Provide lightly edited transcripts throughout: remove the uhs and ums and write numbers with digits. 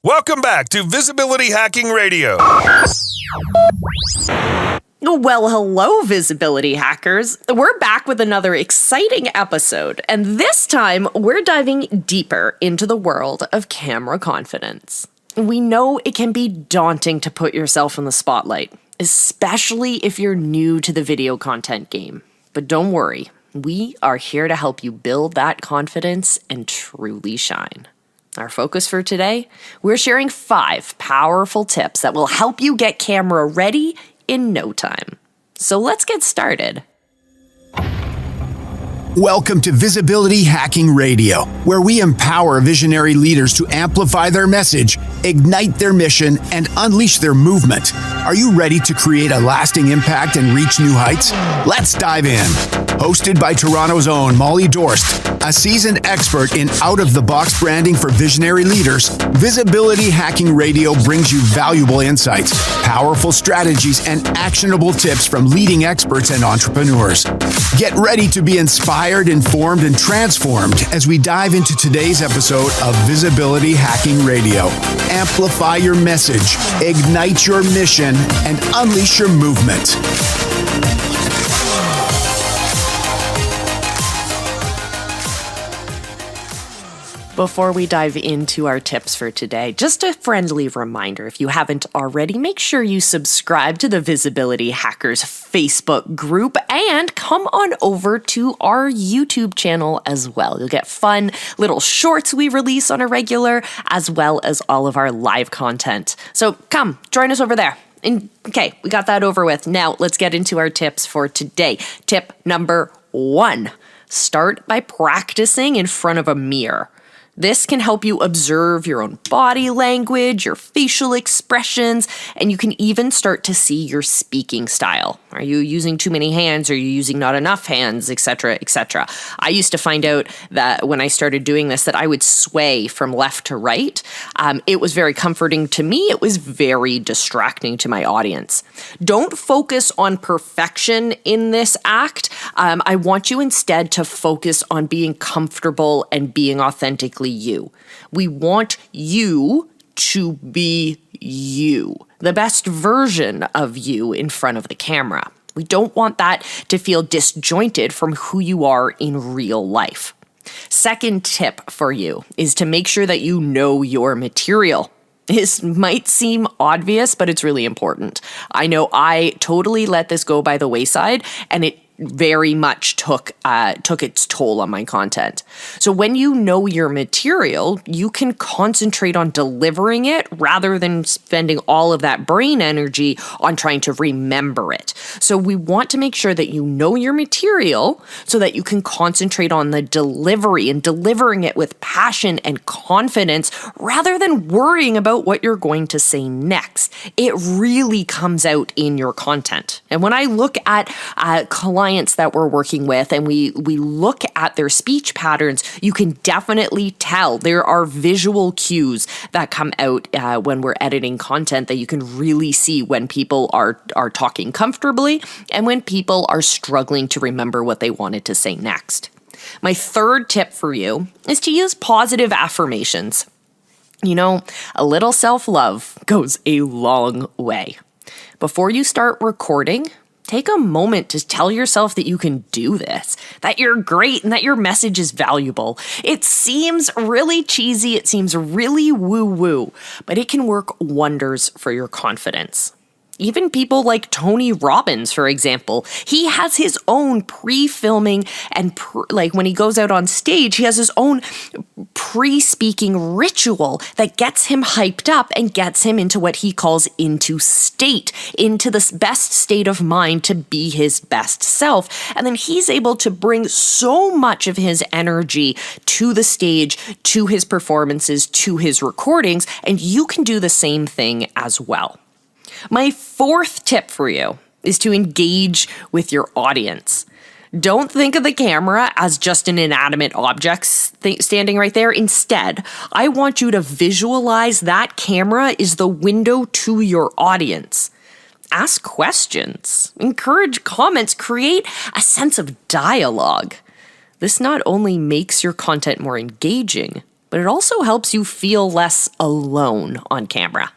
Welcome back to Visibility Hacking Radio. Well, hello, visibility hackers. We're back with another exciting episode, and this time we're diving deeper into the world of camera confidence. We know it can be daunting to put yourself in the spotlight, especially if you're new to the video content game. But don't worry, we are here to help you build that confidence and truly shine. Our focus for today, we're sharing 5 powerful tips that will help you get camera ready in no time. So let's get started. Welcome to Visibility Hacking Radio, where we empower visionary leaders to amplify their message, ignite their mission, and unleash their movement. Are you ready to create a lasting impact and reach new heights? Let's dive in. Hosted by Toronto's own Molle, a seasoned expert in out-of-the-box branding for visionary leaders, Visibility Hacking Radio brings you valuable insights, powerful strategies, and actionable tips from leading experts and entrepreneurs. Get ready to be inspired, informed, and transformed as we dive into today's episode of Visibility Hacking Radio. Amplify your message, ignite your mission, and unleash your movement. Before we dive into our tips for today, just a friendly reminder, if you haven't already, make sure you subscribe to the Visibility Hackers Facebook group and come on over to our YouTube channel as well. You'll get fun little shorts we release on a regular, as well as all of our live content. So come, join us over there. Okay, we got that over with. Now let's get into our tips for today. Tip number 1, start by practicing in front of a mirror. This can help you observe your own body language, your facial expressions, and you can even start to see your speaking style. Are you using too many hands? Are you using not enough hands, etc., etc.? I used to find out that when I started doing this that I would sway from left to right. It was very comforting to me. It was very distracting to my audience. Don't focus on perfection in this act. I want you instead to focus on being comfortable and being authentically you. We want you to be you, the best version of you in front of the camera. We don't want that to feel disjointed from who you are in real life. Second tip for you is to make sure that you know your material. This might seem obvious, but it's really important. I know I totally let this go by the wayside, and it very much took its toll on my content. So when you know your material, you can concentrate on delivering it rather than spending all of that brain energy on trying to remember it. So we want to make sure that you know your material so that you can concentrate on the delivery and delivering it with passion and confidence rather than worrying about what you're going to say next. It really comes out in your content. And when I look at clients that we're working with and we look at their speech patterns, you can definitely tell there are visual cues that come out when we're editing content that you can really see when people are talking comfortably and when people are struggling to remember what they wanted to say next. My third tip for you is to use positive affirmations. You know, a little self-love goes a long way. Before you start recording, take a moment to tell yourself that you can do this, that you're great, and that your message is valuable. It seems really cheesy, it seems really woo-woo, but it can work wonders for your confidence. Even people like Tony Robbins, for example, he has his own pre-filming and when he goes out on stage, he has his own pre-speaking ritual that gets him hyped up and gets him into what he calls into the best state of mind to be his best self. And then he's able to bring so much of his energy to the stage, to his performances, to his recordings, and you can do the same thing as well. My fourth tip for you is to engage with your audience. Don't think of the camera as just an inanimate object standing right there. Instead, I want you to visualize that camera is the window to your audience. Ask questions, encourage comments, create a sense of dialogue. This not only makes your content more engaging, but it also helps you feel less alone on camera.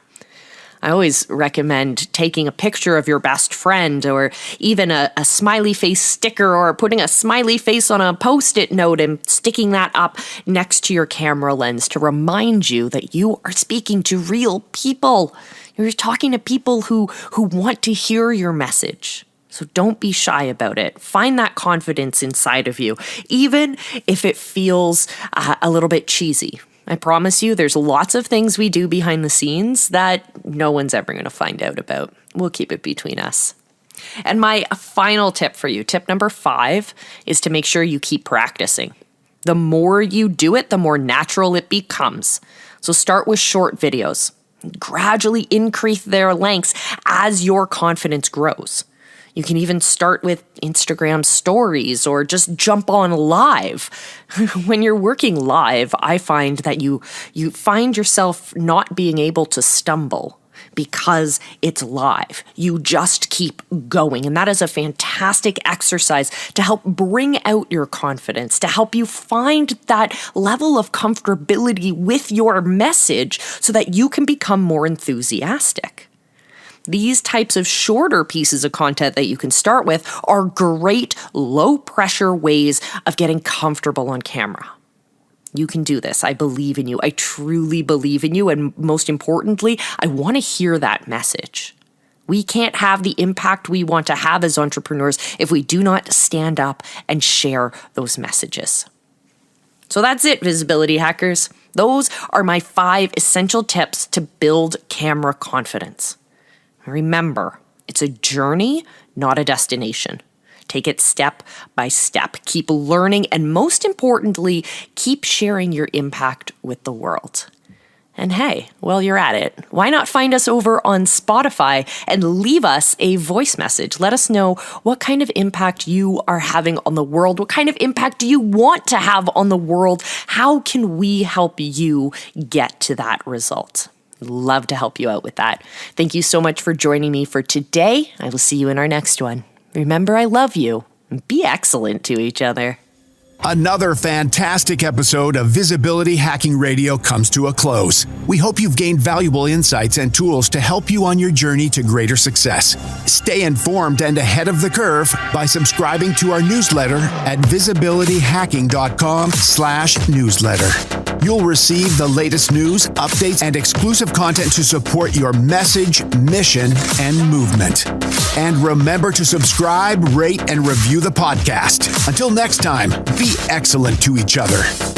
I always recommend taking a picture of your best friend, or even a smiley face sticker, or putting a smiley face on a Post-it note and sticking that up next to your camera lens to remind you that you are speaking to real people. You're talking to people who want to hear your message. So don't be shy about it. Find that confidence inside of you, even if it feels a little bit cheesy. I promise you, there's lots of things we do behind the scenes that no one's ever going to find out about. We'll keep it between us. And my final tip for you, tip number 5, is to make sure you keep practicing. The more you do it, the more natural it becomes. So start with short videos. Gradually increase their lengths as your confidence grows. You can even start with Instagram stories or just jump on live. When you're working live, I find that you find yourself not being able to stumble because it's live. You just keep going. And that is a fantastic exercise to help bring out your confidence, to help you find that level of comfortability with your message so that you can become more enthusiastic. These types of shorter pieces of content that you can start with are great low-pressure ways of getting comfortable on camera. You can do this. I believe in you. I truly believe in you. And most importantly, I want to hear that message. We can't have the impact we want to have as entrepreneurs if we do not stand up and share those messages. So that's it, visibility hackers. Those are my 5 essential tips to build camera confidence. Remember, it's a journey, not a destination. Take it step by step. Keep learning, and most importantly, keep sharing your impact with the world. And hey, while you're at it, why not find us over on Spotify and leave us a voice message? Let us know what kind of impact you are having on the world. What kind of impact do you want to have on the world? How can we help you get to that result? Love to help you out with that. Thank you so much for joining me for today. I will see you in our next one. Remember, I love you. Be excellent to each other. Another fantastic episode of Visibility Hacking Radio comes to a close. We hope you've gained valuable insights and tools to help you on your journey to greater success. Stay informed and ahead of the curve by subscribing to our newsletter at visibilityhacking.com/newsletter. You'll receive the latest news, updates, and exclusive content to support your message, mission, and movement. And remember to subscribe, rate, and review the podcast. Until next time, be excellent to each other.